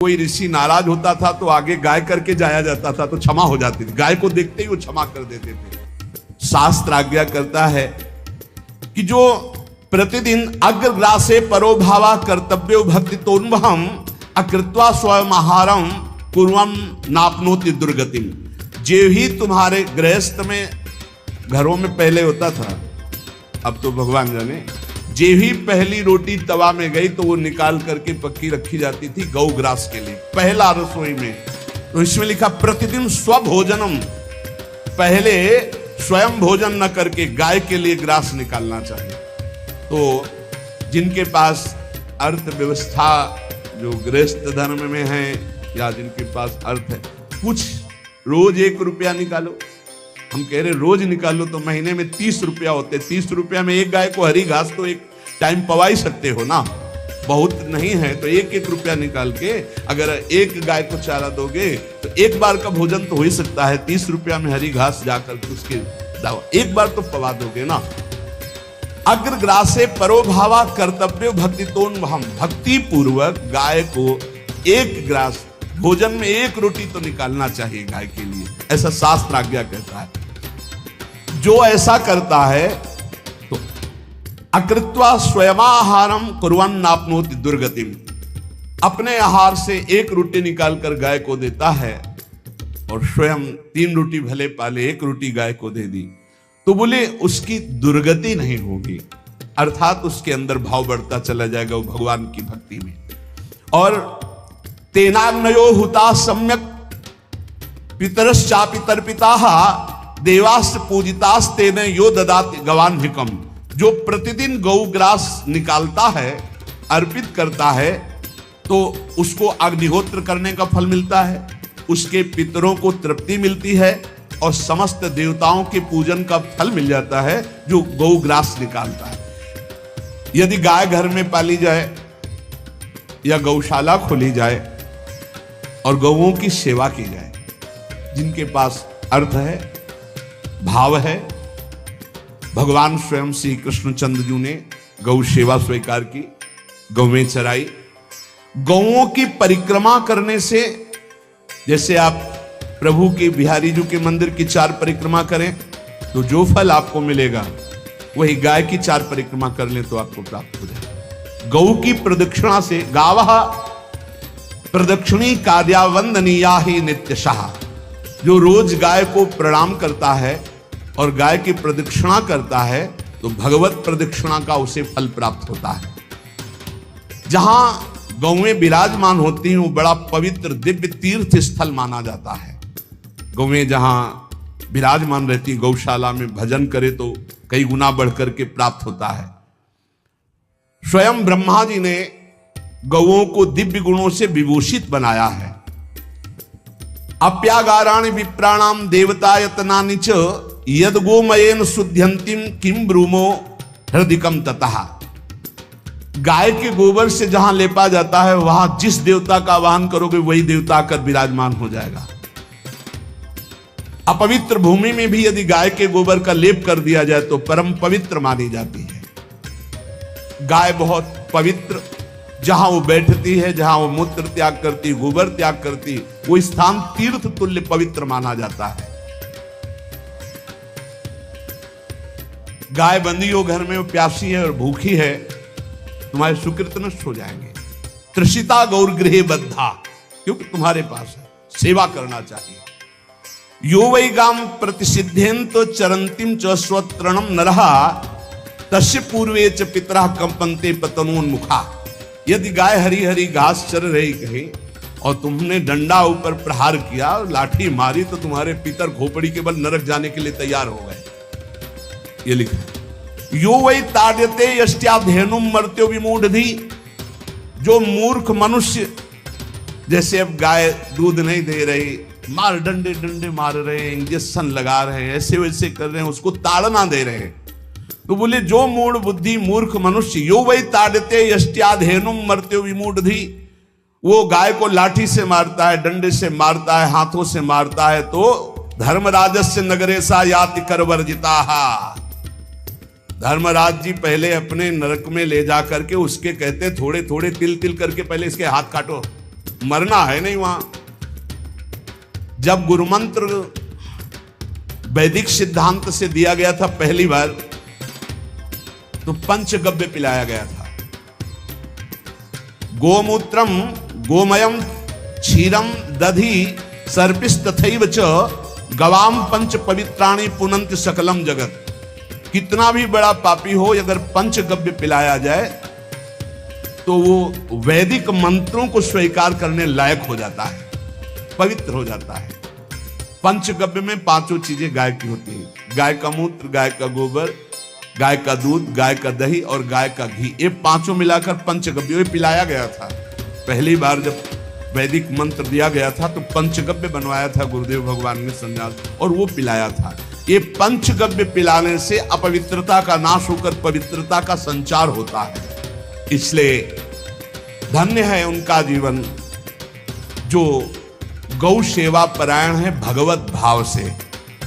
कोई ऋषि नाराज होता था तो आगे गाय करके जाया जाता था तो क्षमा हो जाती थी। गाय को देखते ही वो क्षमा कर देते थे। शास्त्र आज्ञा करता है कि जो प्रतिदिन अग्रग्रासे परोभावा कर्तव्यो भक्ति तोन्वहम अकृत्वा स्वयं आहारम कुर्वम नापनोति दुर्गतिम। जो ही तुम्हारे गृहस्थ में घरों में पहले होता था, अब तो भगवान जाने, जे ही पहली रोटी तवा में गई तो वो निकाल करके पक्की रखी जाती थी गौ ग्रास के लिए, पहला रसोई में। तो इसमें लिखा प्रतिदिन स्वभोजनम, पहले स्वयं भोजन न करके गाय के लिए ग्रास निकालना चाहिए। तो जिनके पास अर्थव्यवस्था जो गृहस्थ धर्म में है या जिनके पास अर्थ है, कुछ रोज 1 रुपया निकालो। हम कह रहे रोज निकालो तो महीने में 30 रुपया होते। 30 रुपया में एक गाय को हरी घास तो एक टाइम पवा ही सकते हो ना, बहुत नहीं है तो 1-1 रुपया निकाल के अगर एक गाय को चारा दोगे तो एक बार का भोजन तो हो ही सकता है। 30 रुपया में हरी घास जाकर के उसके एक बार तो पवा दोगे ना। अग्रग्रासे परोभावा कर्तव्य भक्ति तोन्वहम, भक्ति पूर्वक गाय को एक ग्रास भोजन में 1 रोटी तो निकालना चाहिए गाय के लिए, ऐसा शास्त्र आज्ञा कहता है। जो ऐसा करता है तो अकृत्वा स्वयमाहारम कुर्वन् नाप्नोति दुर्गतिम, अपने आहार से 1 रोटी निकालकर गाय को देता है और स्वयं 3 रोटी भले पाले 1 रोटी गाय को दे दी तो बोले उसकी दुर्गति नहीं होगी, अर्थात उसके अंदर भाव बढ़ता चला जाएगा वो भगवान की भक्ति में। और तेनाग्नयो हुता सम्यक पितरश्चापितर्पिताः देवास्त पूजितास्तेन यो ददाति गवान्हिकम। जो प्रतिदिन गौ ग्रास निकालता है, अर्पित करता है, तो उसको अग्निहोत्र करने का फल मिलता है, उसके पितरों को तृप्ति मिलती है और समस्त देवताओं के पूजन का फल मिल जाता है जो गौ ग्रास निकालता है। यदि गाय घर में पाली जाए या गौशाला खोली जाए और गौओं की सेवा की जाए, जिनके पास अर्थ है, भाव है, भगवान स्वयं श्री कृष्णचंद्र जी ने गौ सेवा स्वीकार की, गौवें चराई। गौओं की परिक्रमा करने से, जैसे आप प्रभु के बिहारी जी के मंदिर की 4 परिक्रमा करें तो जो फल आपको मिलेगा वही गाय की 4 परिक्रमा कर ले तो आपको प्राप्त हो जाए। गौ की प्रदक्षिणा से, गावः प्रदक्षिणी कार्यावंदनीया ही नित्यशः, जो रोज गाय को प्रणाम करता है और गाय की प्रदक्षिणा करता है तो भगवत प्रदक्षिणा का उसे फल प्राप्त होता है। जहां गौएं विराजमान होती हैं वो बड़ा पवित्र दिव्य तीर्थ स्थल माना जाता है। गौएं जहां विराजमान रहती, गौशाला में भजन करे तो कई गुना बढ़कर के प्राप्त होता है। स्वयं ब्रह्मा जी ने गौओं को दिव्य गुणों से विभूषित बनाया है। अप्यागाराणि विप्राणाम देवतायतनानि च यद गोमयेन शुद्ध्यंतिम किम ब्रूमो हृदिकम ततः। गाय के गोबर से जहां लेपा जाता है वहां जिस देवता का आवाहन करोगे वही देवता आकर विराजमान हो जाएगा। अपवित्र भूमि में भी यदि गाय के गोबर का लेप कर दिया जाए तो परम पवित्र मानी जाती है। गाय बहुत पवित्र, जहां वो बैठती है, जहां वो मूत्र त्याग करती, गोबर त्याग करती, वो स्थान तीर्थ तुल्य पवित्र माना जाता है। गाय बंदी हो घर में, वो प्यासी है और भूखी है, तुम्हारे सुकृत नष्ट हो जाएंगे। तृषिता गौर गृहे बद्धा, क्योंकि तुम्हारे पास है, सेवा करना चाहिए। यो वै गाम प्रतिसिद्धेन्तो चरंतिम च स्वतरणम नरः तस्य पूर्वे च पितरः कंपन्ते पतनोन्मुखा। यदि गाय हरी हरी घास चर रही कहीं और तुमने डंडा ऊपर प्रहार किया और लाठी मारी तो तुम्हारे पितर खोपड़ी के बल नरक जाने के लिए तैयार हो गए। ये लिखा है यो वै ताड्यते यष्ट्याधेनुम मर्त्यो विमूढ़धि। जो मूर्ख मनुष्य, जैसे अब गाय दूध नहीं दे रही, मार डंडे डंडे मार रहे, इंजेक्शन लगा रहे हैं, ऐसे वैसे कर रहे हैं, उसको ताड़ना दे रहे हैं, तो बोले जो मूढ़ बुद्धि मूर्ख मनुष्य, यो वै ताड्यते यष्ट्याधेनुम मर्त्यो विमूढ़धि, वो गाय को लाठी से मारता है, डंडे से मारता है, हाथों से मारता है, तो धर्मराजस्य नगरेशा याति करवर्जिताः। धर्मराज जी पहले अपने नरक में ले जा करके उसके कहते थोड़े थोड़े तिल तिल करके पहले इसके हाथ काटो, मरना है नहीं वहां। जब गुरुमंत्र वैदिक सिद्धांत से दिया गया था पहली बार, तो पंचगव्य पिलाया गया था। गोमूत्रम गोमयम क्षीरम दधि सर्पिस्तथैव च गवाम पंच पवित्राणि पुनन्ति सकलम जगत। कितना भी बड़ा पापी हो, अगर पंचगव्य पिलाया जाए तो वो वैदिक मंत्रों को स्वीकार करने लायक हो जाता है, पवित्र हो जाता है। पंचगव्य में पांचों चीजें गाय की होती हैं। गाय का मूत्र, गाय का गोबर, गाय का दूध, गाय का दही और गाय का घी, ये पांचों मिलाकर पंचगव्य पिलाया गया था। पहली बार जब वैदिक मंत्र दिया गया था तो पंचगव्य बनवाया था गुरुदेव भगवान ने संन्यास, और वो पिलाया था। ये पंचगव्य पिलाने से अपवित्रता का नाश होकर पवित्रता का संचार होता है। इसलिए धन्य है उनका जीवन जो गौ सेवा परायण है, भगवत भाव से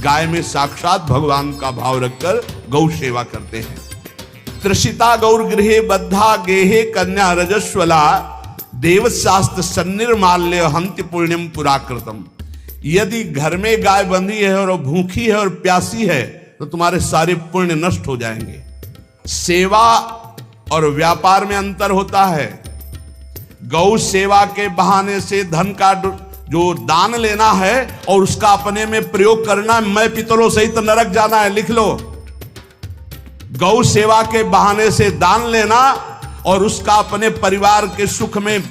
गाय में साक्षात भगवान का भाव रखकर गौ सेवा करते हैं। त्रिषिता गौर गृहे बद्धा गेहे कन्या रजस्वला देवशास्त्र सन्निर्माल्य हंति पुण्यम पुराकृतम। यदि घर में गाय बंधी है और भूखी है और प्यासी है तो तुम्हारे सारे पुण्य नष्ट हो जाएंगे। सेवा और व्यापार में अंतर होता है। गौ सेवा के बहाने से धन का जो दान लेना है और उसका अपने में प्रयोग करना, मैं पितरों सहित नरक जाना है, लिख लो। गौ सेवा के बहाने से दान लेना और उसका अपने परिवार के सुख में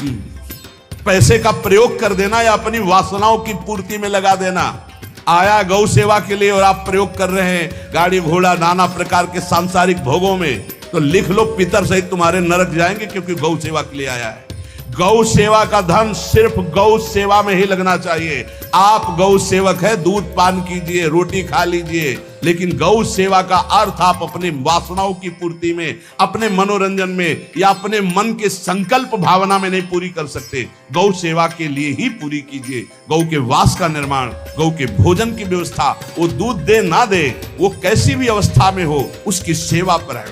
पैसे का प्रयोग कर देना या अपनी वासनाओं की पूर्ति में लगा देना। आया गौ सेवा के लिए और आप प्रयोग कर रहे हैं गाड़ी घोड़ा नाना प्रकार के सांसारिक भोगों में, तो लिख लो पितर सहित तुम्हारे नरक जाएंगे, क्योंकि गौ सेवा के लिए आया है। गौ सेवा का धन सिर्फ गौ सेवा में ही लगना चाहिए। आप गौ सेवक है, दूध पान कीजिए, रोटी खा लीजिए, लेकिन गौ सेवा का अर्थ आप अपने वासनाओं की पूर्ति में, अपने मनोरंजन में या अपने मन के संकल्प भावना में नहीं पूरी कर सकते। गौ सेवा के लिए ही पूरी कीजिए। गौ के वास का निर्माण, गौ के भोजन की व्यवस्था, वो दूध दे ना दे, वो कैसी भी अवस्था में हो, उसकी सेवा पर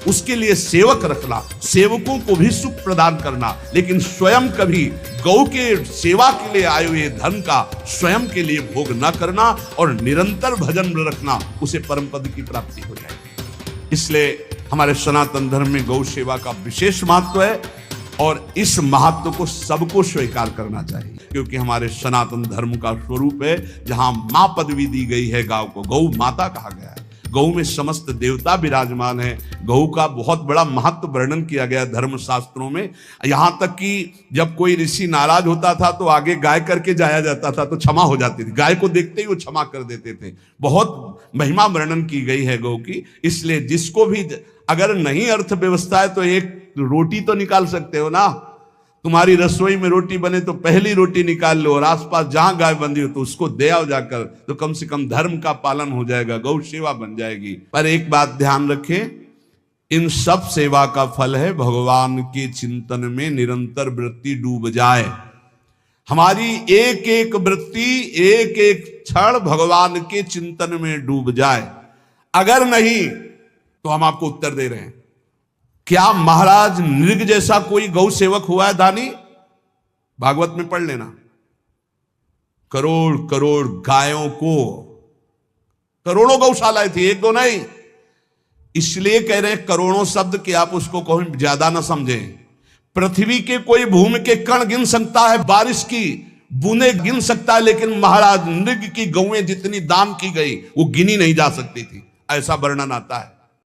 उसके लिए सेवक रखना, सेवकों को भी सुख प्रदान करना, लेकिन स्वयं कभी गौ के सेवा के लिए आए हुए धन का स्वयं के लिए भोग न करना और निरंतर भजन में रखना, उसे परम पद की प्राप्ति हो जाएगी। इसलिए हमारे सनातन धर्म में गौ सेवा का विशेष महत्व है और इस महत्व को सबको स्वीकार करना चाहिए, क्योंकि हमारे सनातन धर्म का स्वरूप है जहां मां पदवी दी गई है, गांव को गौ माता कहा गया है। गौ में समस्त देवता विराजमान है। गौ का बहुत बड़ा महत्व वर्णन किया गया धर्म शास्त्रों में। यहां तक कि जब कोई ऋषि नाराज होता था तो आगे गाय करके जाया जाता था तो क्षमा हो जाती थी। गाय को देखते ही वो क्षमा कर देते थे। बहुत महिमा वर्णन की गई है गौ की। इसलिए जिसको भी अगर नहीं अर्थव्यवस्था है तो एक रोटी तो निकाल सकते हो ना। तुम्हारी रसोई में रोटी बने तो पहली रोटी निकाल लो और आसपास जहां गाय बंधी हो तो उसको दे आओ जाकर, तो कम से कम धर्म का पालन हो जाएगा, गौ सेवा बन जाएगी। पर एक बात ध्यान रखें, इन सब सेवा का फल है भगवान के चिंतन में निरंतर वृत्ति डूब जाए। हमारी एक एक वृत्ति, एक एक क्षण भगवान के चिंतन में डूब जाए। अगर नहीं तो हम आपको उत्तर दे रहे हैं, क्या महाराज नृग जैसा कोई गौ सेवक हुआ है दानी? भागवत में पढ़ लेना। करोड़ करोड़ गायों को, करोड़ों गौशालाएं थी, एक दो नहीं। इसलिए कह रहे हैं करोड़ों शब्द कि आप उसको कहीं ज्यादा ना समझें। पृथ्वी के कोई भूमि के कण गिन सकता है, बारिश की बूंदे गिन सकता है, लेकिन महाराज नृग की गौएं जितनी दान की गई वो गिनी नहीं जा सकती थी, ऐसा वर्णन आता है।